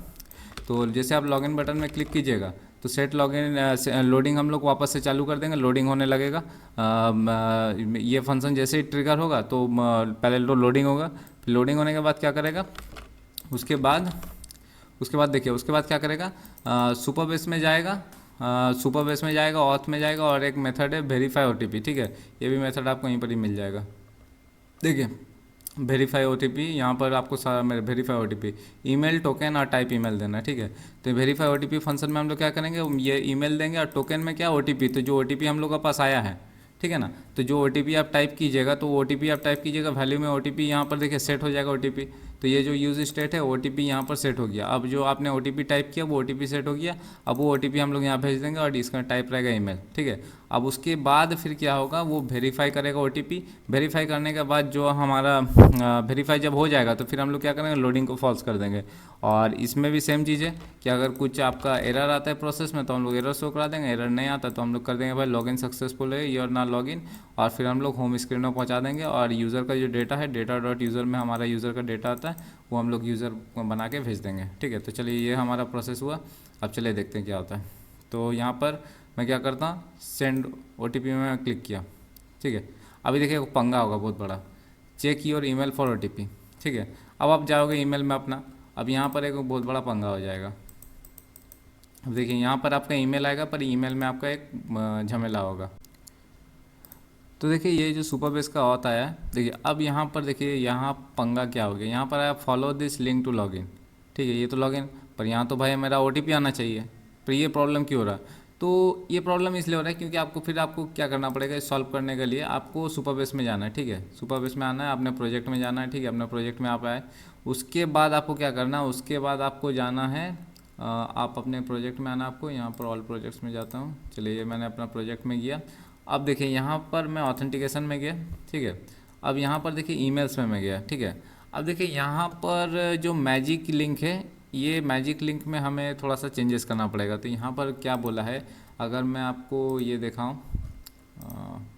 तो जैसे आप लॉगिन बटन में क्लिक कीजिएगा तो सेट लॉगिन लोडिंग हम लोग वापस से चालू कर देंगे, लोडिंग होने लगेगा। ये फंक्शन जैसे ही ट्रिगर होगा तो पहले तो लोडिंग होगा, फिर लोडिंग होने के बाद क्या करेगा, उसके बाद देखिए उसके बाद क्या करेगा, सुपर बेस में जाएगा, सुपर बेस में जाएगा, ऑथ में जाएगा, और एक मेथड है वेरीफाई OTP, ठीक है। ये भी मेथड आपको यहीं पर ही मिल जाएगा। देखिए वेरीफाई OTP, यहाँ पर आपको सारा मेरे वेरीफाई OTP ईमेल, टोकन और टाइप ईमेल देना है, ठीक है। तो वेरीफाई OTP फंक्शन में हम लोग क्या करेंगे, ये ईमेल देंगे और टोकन में क्या OTP, तो जो OTP हम लोग के पास आया है, ठीक है ना। तो जो OTP आप टाइप कीजिएगा तो OTP आप टाइप कीजिएगा, वैल्यू में OTP यहाँ पर देखिए सेट हो जाएगा OTP। तो ये जो यूज स्टेट है OTP यहाँ पर सेट हो गया। अब जो आपने OTP टाइप किया वो OTP सेट हो गया। अब वो OTP हम लोग यहाँ भेज देंगे और इसका टाइप रहेगा ईमेल, ठीक है। अब उसके बाद फिर क्या होगा, वो वेरीफाई करेगा OTP। वेरीफाई करने के बाद जो हमारा वेरीफाई जब हो जाएगा तो फिर हम लोग क्या करेंगे, लोडिंग को फॉल्स कर देंगे। और इसमें भी सेम चीज़ है कि अगर कुछ आपका एरर आता है प्रोसेस में तो हम लोग एरर शो करा देंगे, एरर नहीं आता तो हम लोग कर देंगे भाई लॉगिन सक्सेसफुल है, योर ना लॉगिन, और फिर हम लोग होम स्क्रीन में पहुंचा देंगे। और यूज़र का जो डेटा है, डेटा डॉट यूज़र में हमारा यूज़र का डेटा आता है, वो हम लोग यूज़र बना के भेज देंगे, ठीक है। तो चलिए ये हमारा प्रोसेस हुआ। अब चलिए देखते हैं क्या होता है। तो यहाँ पर मैं क्या करता हूँ, सेंड OTP में मैं क्लिक किया, ठीक है। अभी देखिए पंगा होगा बहुत बड़ा, check your email for OTP, ठीक है। अब आप जाओगे ईमेल में अपना, अब यहाँ पर एक बहुत बड़ा पंगा हो जाएगा। अब देखिए यहाँ पर आपका ईमेल आएगा, पर ईमेल में आपका एक झमेला होगा। तो देखिए ये जो सुपर बेस का ऑथ आया है, देखिए अब यहाँ पर देखिए यहाँ पंगा क्या हो गया, यहाँ पर आया follow this link to login, ठीक है। ये तो लॉगिन, पर यहाँ तो भाई मेरा OTP आना चाहिए, पर ये प्रॉब्लम क्यों हो रहा है, तो ये प्रॉब्लम इसलिए हो रहा है क्योंकि आपको क्या करना पड़ेगा, इस सॉल्व करने के लिए आपको सुपर बेस में जाना है, ठीक है। सुपर बेस में आना है, अपने प्रोजेक्ट में जाना है, ठीक है। अपने प्रोजेक्ट में आप आए, उसके बाद आपको क्या करना है, उसके बाद आपको जाना है, आप अपने प्रोजेक्ट में आना आपको। यहाँ पर ऑल प्रोजेक्ट्स में जाता हूँ, चलिए ये मैंने अपना प्रोजेक्ट में गया। अब देखिए यहाँ पर मैं ऑथेंटिकेशन में गया, ठीक है। अब यहाँ पर देखिए ईमेल्स में मैं गया, ठीक है। अब देखिए यहाँ पर जो मैजिक लिंक है, ये मैजिक लिंक में हमें थोड़ा सा चेंजेस करना पड़ेगा। तो यहाँ पर क्या बोला है, अगर मैं आपको ये दिखाऊँ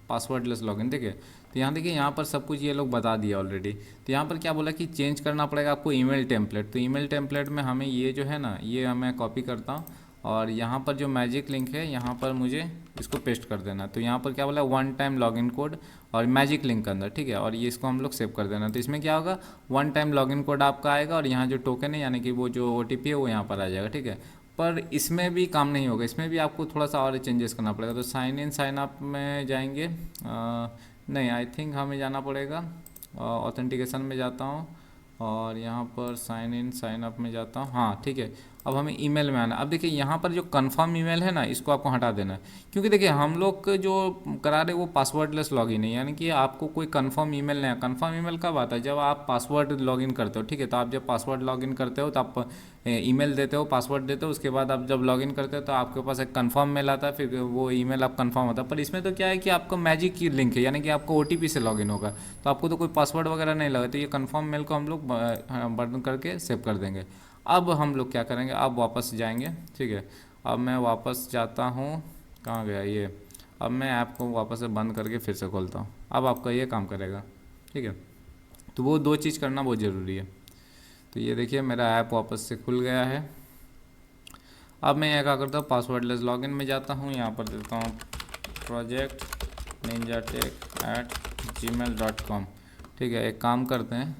पासवर्डलेस लॉगिन, ठीक है। तो यहाँ देखिए यहाँ पर सब कुछ ये लोग बता दिया ऑलरेडी। तो यहाँ पर क्या बोला कि चेंज करना पड़ेगा आपको ईमेल टेम्पलेट। तो ईमेल टेम्पलेट में हमें ये जो है ना, ये मैं कॉपी करता हूँ और यहाँ पर जो मैजिक लिंक है यहाँ पर मुझे इसको पेस्ट कर देना। तो यहाँ पर क्या बोला, वन टाइम लॉगिन कोड और मैजिक लिंक के अंदर, ठीक है। और ये इसको हम लोग सेव कर देना। तो इसमें क्या होगा, वन टाइम लॉगिन कोड आपका आएगा और यहाँ जो टोकन है यानी कि वो जो OTP है वो यहाँ पर आ जाएगा, ठीक है। पर इसमें भी काम नहीं होगा, इसमें भी आपको थोड़ा सा और चेंजेस करना पड़ेगा। तो साइन इन साइन अप में जाएंगे, नहीं आई थिंक हमें जाना पड़ेगा, ऑथेंटिकेशन में जाता हूँ और यहाँ पर साइन इन साइन अप में जाता हूँ, हाँ ठीक है। अब हमें ईमेल में आना। अब देखिए यहाँ पर जो कंफर्म ईमेल है ना, इसको आपको हटा देना है, क्योंकि देखिए हम लोग जो करा रहे वो पासवर्डलेस लॉगिन है, यानी कि आपको कोई कंफर्म ईमेल नहीं है। कंफर्म ईमेल कब आता है, जब आप पासवर्ड लॉगिन करते हो, ठीक है। तो आप जब पासवर्ड लॉगिन करते हो तो आप ईमेल देते हो, पासवर्ड देते हो, उसके बाद आप जब लॉगिन करते हो तो आपके पास एक कंफर्म मेल आता है, फिर वो ईमेल आप कंफर्म होता है। पर इसमें तो क्या है कि आपका मैजिक की लिंक है, यानी कि आपको OTP से लॉगिन होगा, तो आपको तो कोई पासवर्ड वगैरह नहीं लगा। तो ये कंफर्म मेल को हम लोग बटन करके सेव कर देंगे। अब हम लोग क्या करेंगे, अब वापस जाएंगे, ठीक है। अब मैं वापस जाता हूँ, कहाँ गया ये, अब मैं ऐप को वापस से बंद करके फिर से खोलता हूँ। अब आपका ये काम करेगा, ठीक है। तो वो दो चीज़ करना बहुत ज़रूरी है। तो ये देखिए मेरा ऐप वापस से खुल गया है। अब मैं यहाँ क्या करता हूँ, पासवर्डलेस लॉगिन में जाता हूँ, यहाँ पर देता हूँ project@gmail.com, ठीक है। एक काम करते हैं,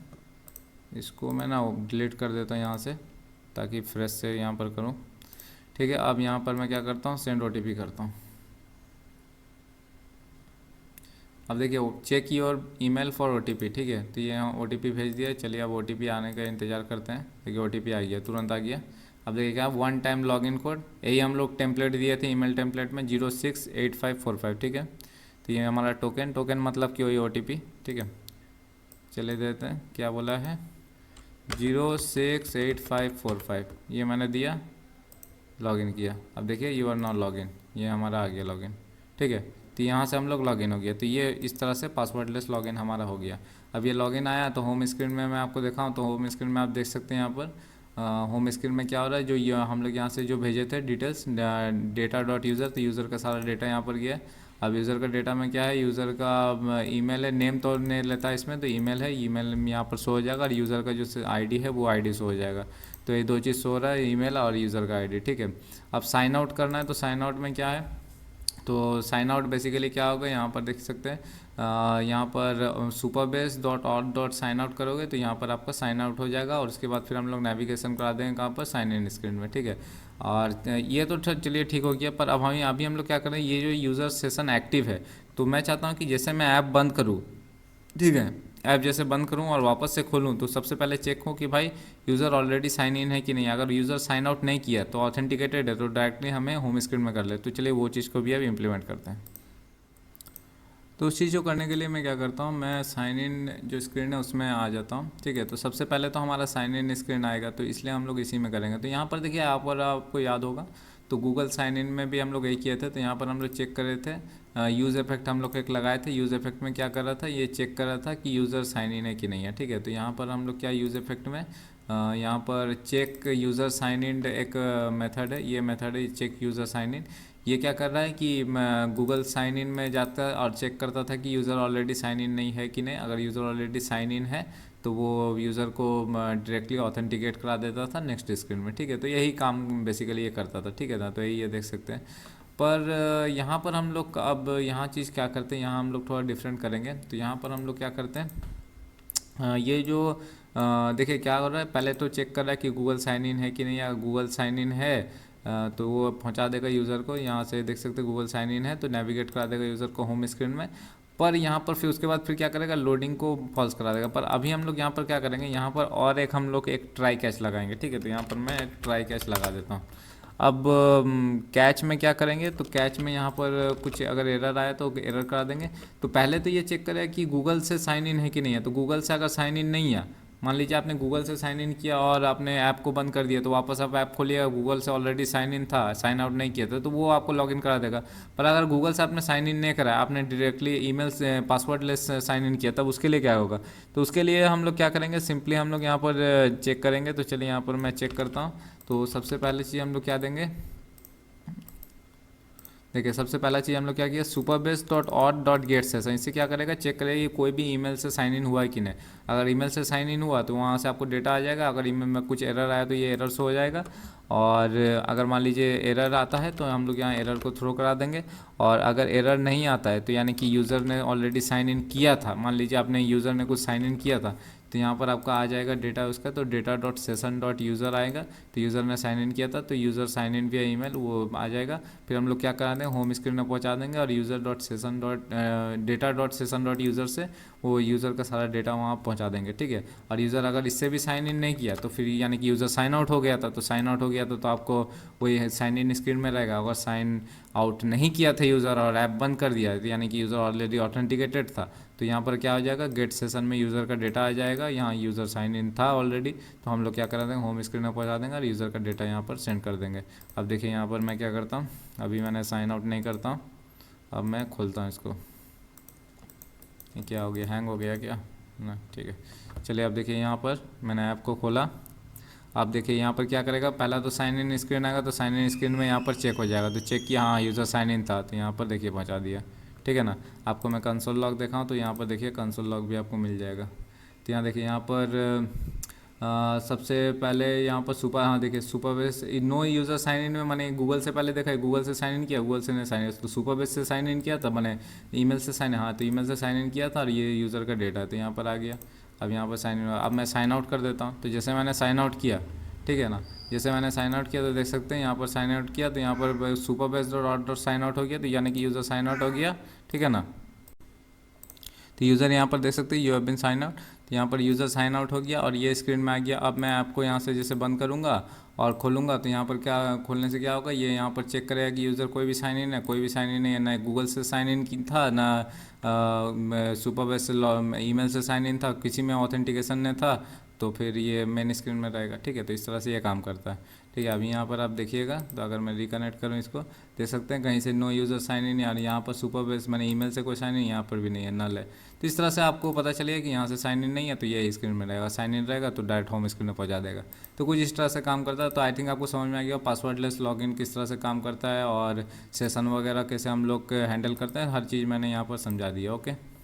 इसको मैं ना डिलीट कर देता हूँ यहाँ से, ताकि फ्रेश से यहाँ पर करूँ, ठीक है। अब यहाँ पर मैं क्या करता हूँ, सेंड OTP करता हूँ। अब देखिए check your email for OTP, ठीक है। तो ये यहाँ OTP भेज दिया। चलिए अब OTP आने का इंतज़ार करते हैं। देखिए OTP आ गया, तुरंत आ गया। अब देखिए क्या, वन टाइम लॉगिन कोड, यही हम लोग टेम्पलेट दिए थे ईमेल टेम्पलेट में, 068545, ठीक है। तो ये हमारा टोकन मतलब कि वही OTP, ठीक है। चले देते हैं, क्या बोला है, 068545, ये मैंने दिया। लॉगिन किया, अब देखिए यू आर नॉट लॉगिन, ये हमारा आ गया लॉगिन। ठीक है, तो यहाँ से हम लोग लॉगिन हो गया, तो ये इस तरह से पासवर्डलेस लॉगिन हमारा हो गया। अब ये लॉगिन आया तो होम स्क्रीन में मैं आपको दिखाऊँ तो होम स्क्रीन में आप देख सकते हैं यहाँ पर होम स्क्रीन में क्या हो रहा है, जो ये हम लोग यहाँ से जो भेजे थे डिटेल्स डेटा डॉट यूज़र, तो यूज़र का सारा डेटा यहाँ पर गया है। अब यूज़र का डेटा में क्या है, यूज़र का ईमेल है, नेम तो नहीं लेता है इसमें, तो ईमेल है, ईमेल यहाँ पर शो हो जाएगा, और यूज़र का जो आईडी है वो आईडी शो हो जाएगा। तो ये दो चीज़ शो हो रहा है, ईमेल और यूज़र का आईडी। ठीक है, अब साइन आउट करना है, तो साइन आउट में क्या है, तो साइन आउट बेसिकली क्या होगा, यहाँ पर देख सकते हैं यहाँ पर Supabase dot auth dot sign out करोगे तो यहाँ पर आपका साइन आउट हो जाएगा, और उसके बाद फिर हम लोग नेविगेशन करा देंगे कहाँ पर, साइन इन स्क्रीन में। ठीक है, और ये तो चलिए ठीक हो गया, पर अब हम अभी हम लोग क्या करें, ये जो यूज़र सेशन एक्टिव है, तो मैं चाहता हूँ कि जैसे मैं ऐप बंद करूँ, ठीक है, ऐप जैसे बंद करूं और वापस से खोलूं, तो सबसे पहले चेक हो कि भाई यूज़र ऑलरेडी साइन इन है कि नहीं। अगर यूज़र साइन आउट नहीं किया तो ऑथेंटिकेटेड है, तो डायरेक्टली हमें होम स्क्रीन में कर ले। तो चलिए वो चीज़ को भी अब इम्प्लीमेंट करते हैं। तो उस चीज़ को करने के लिए मैं क्या करता हूँ, मैं साइन इन जो स्क्रीन है उसमें आ जाता हूँ। ठीक है, तो सबसे पहले तो हमारा साइन इन स्क्रीन आएगा, तो इसलिए हम लोग इसी में करेंगे। तो यहाँ पर देखिए आपको याद होगा, तो गूगल साइन इन में भी हम लोग यही किए थे। तो यहाँ पर हम लोग चेक कर रहे थे, यूज़ इफेक्ट हम लोग एक लगाए थे। यूज़ इफेक्ट में क्या कर रहा था, ये चेक कर रहा था कि यूज़र साइन इन है कि नहीं है। ठीक है, तो यहाँ पर हम लोग क्या यूज़ इफेक्ट में यहाँ पर चेक यूज़र साइन इन एक मेथड है, ये मेथड है चेक यूज़र साइन इन। ये क्या कर रहा है कि गूगल साइन इन में जाता है और चेक करता था कि यूज़र ऑलरेडी साइन इन नहीं है कि नहीं। अगर यूज़र ऑलरेडी साइन इन है तो वो यूज़र को डायरेक्टली ऑथेंटिकेट करा देता था नेक्स्ट स्क्रीन में। ठीक है, तो यही काम बेसिकली ये करता था। ठीक है ना, तो यही ये देख सकते हैं। पर यहाँ पर हम लोग अब यहाँ चीज़ क्या करते हैं, यहाँ हम लोग थोड़ा डिफरेंट करेंगे। तो यहाँ पर हम लोग क्या करते हैं, ये जो देखिए क्या हो रहा है, पहले तो चेक कर रहा है कि गूगल साइन इन है कि नहीं। अगर गूगल साइन इन है तो वो पहुंचा देगा यूज़र को। यहाँ से देख सकते हैं गूगल साइन इन है, तो नेविगेट करा देगा यूज़र को होम स्क्रीन में। पर यहाँ पर फिर उसके बाद फिर क्या करेगा, लोडिंग को फॉल्स करा देगा। पर अभी हम लोग यहाँ पर क्या करेंगे, यहाँ पर और एक हम लोग एक ट्राई कैच लगाएंगे। ठीक है, तो यहाँ पर मैं एक ट्राई कैच लगा देता हूँ। अब कैच में क्या करेंगे, तो कैच में यहाँ पर कुछ अगर एरर आया तो एरर करा देंगे। तो पहले तो ये चेक करें कि गूगल से साइन इन है कि नहीं है। तो गूगल से अगर साइन इन नहीं है, मान लीजिए आपने गूगल से साइन इन किया और आपने ऐप को बंद कर दिया, तो वापस आप ऐप खोलिएगा, गूगल से ऑलरेडी साइन इन था, साइन आउट नहीं किया था, तो वो आपको लॉगिन करा देगा। पर अगर गूगल से आपने साइन इन नहीं करा, आपने डायरेक्टली ईमेल से पासवर्ड लेस साइन इन किया, तब उसके लिए क्या होगा। तो उसके लिए हम लोग क्या करेंगे, सिंपली हम लोग यहाँ पर चेक करेंगे। तो चलिए यहाँ पर मैं चेक करता हूँ। तो सबसे पहले चीज़ हम लोग क्या देंगे, देखिए सबसे पहला चीज़ हम लोग क्या किया, Supabase dot auth dot get session. इससे क्या करेगा, चेक करेगा कि कोई भी ईमेल से साइन इन हुआ है कि नहीं। अगर ईमेल से साइन इन हुआ तो वहाँ से आपको डेटा आ जाएगा। अगर ईमेल में कुछ एरर आया तो ये एरर शो हो जाएगा। और अगर मान लीजिए एरर आता है तो हम लोग यहाँ एरर को थ्रो करा देंगे। और अगर एरर नहीं आता है तो यानी कि यूज़र ने ऑलरेडी साइन इन किया था, मान लीजिए आपने यूज़र ने कुछ साइन इन किया था, तो यहाँ पर आपका आ जाएगा डेटा उसका। तो data dot session dot user आएगा, तो यूज़र ने साइन इन किया था, तो यूज़र साइन इन विया ईमेल वो आ जाएगा। फिर हम लोग क्या करा देंगे, होम स्क्रीन में पहुँचा देंगे, और user dot session dot data dot session dot user से वो यूज़र का सारा डेटा वहाँ पहुँचा देंगे। ठीक है, और यूज़र अगर इससे भी साइन इन नहीं किया तो फिर यानी कि यूज़र साइन आउट हो गया था, तो साइन आउट हो गया तो आपको वही साइन इन स्क्रीन में रहेगा। अगर साइन आउट नहीं किया था यूज़र और ऐप बंद कर दिया, तो यानी कि यूज़र ऑलरेडी ऑथेंटिकेटेड था, तो यहाँ पर क्या हो जाएगा, गेट सेशन में यूज़र का डेटा आ जाएगा। यहाँ यूज़र साइन इन था ऑलरेडी, तो हम लोग क्या करा देंगे, होम स्क्रीन में पहुँचा देंगे और यूज़र का डेटा यहाँ पर सेंड कर देंगे। अब देखिए यहाँ पर मैं क्या करता हूँ, अभी मैंने साइन आउट नहीं करता हूँ, अब मैं खोलता हूँ इसको। ये क्या हो गया, हैंग हो गया क्या ना, ठीक है। चलिए अब देखिए यहाँ पर मैंने ऐप को खोला। आप देखिए यहाँ पर क्या करेगा, पहला तो साइन इन स्क्रीन आएगा, तो साइन इन स्क्रीन में यहाँ पर चेक हो जाएगा। तो चेक किया, हाँ यूज़र साइन इन था, तो यहाँ पर देखिए पहुँचा दिया। ठीक है ना। आपको मैं कंसोल लॉग दिखाऊँ तो यहाँ पर देखिए कंसोल लॉग भी आपको मिल जाएगा। तो यहाँ देखिए यहाँ पर सबसे पहले यहाँ पर सुपर, हाँ देखिए सुपरबेस नो यूज़र साइन इन में मैंने गूगल से पहले देखा है, गूगल से साइन इन किया, गूगल से नहीं साइन इन, तो सुपरबेस से साइन इन किया था मैंने, ईमेल से साइन, हाँ तो ईमेल से साइन इन किया था और ये यूज़र का डेटा है, तो यहाँ पर आ गया। अब यहाँ पर साइन इन, अब मैं साइन आउट कर देता हूँ। तो जैसे मैंने साइन आउट किया, ठीक है ना, जैसे मैंने साइन आउट किया तो देख सकते हैं यहाँ पर साइन आउट किया, तो यहाँ पर Supabase dot dot sign out हो गया, तो यानी कि यूज़र साइन आउट हो गया। ठीक है ना, तो यूज़र यहाँ पर देख सकते हैं you have been sign out, तो यहाँ पर यूज़र साइन आउट हो गया और ये स्क्रीन में आ गया। अब मैं आपको यहाँ से जैसे बंद करूँगा और खोलूँगा, तो यहाँ पर क्या खोलने से क्या होगा, ये यहाँ पर चेक करेगा कि यूज़र कोई भी साइन इन है, कोई भी साइन इन नहीं है, ना गूगल से साइन इन की था, ना सुपरबेस से ईमेल से साइन इन था, किसी में ऑथेंटिकेशन नहीं था, तो फिर ये मेन स्क्रीन में रहेगा। ठीक है, तो इस तरह से ये काम करता है। ठीक है, अभी यहाँ पर आप देखिएगा, तो अगर मैं रिकनेक्ट करूँ इसको, देख सकते हैं कहीं से नो यूज़र साइन इन आ रही है। यहाँ पर सुपर बेस मैंने ईमेल से कोई साइन इन यहाँ पर भी नहीं है, नल है। तो इस तरह से आपको पता चलेगा कि यहाँ से साइन इन नहीं है, तो ये स्क्रीन में रहेगा। साइन इन रहेगा तो डायरेक्ट होम स्क्रीन में पहुँचा देगा। तो कुछ इस तरह से काम करता है। तो आई थिंक आपको समझ में आ गया पासवर्डलेस लॉगिन किस तरह से काम करता है और सेशन वगैरह कैसे हम लोग हैंडल करते हैं। हर चीज़ मैंने यहाँ पर समझा दिया। ओके।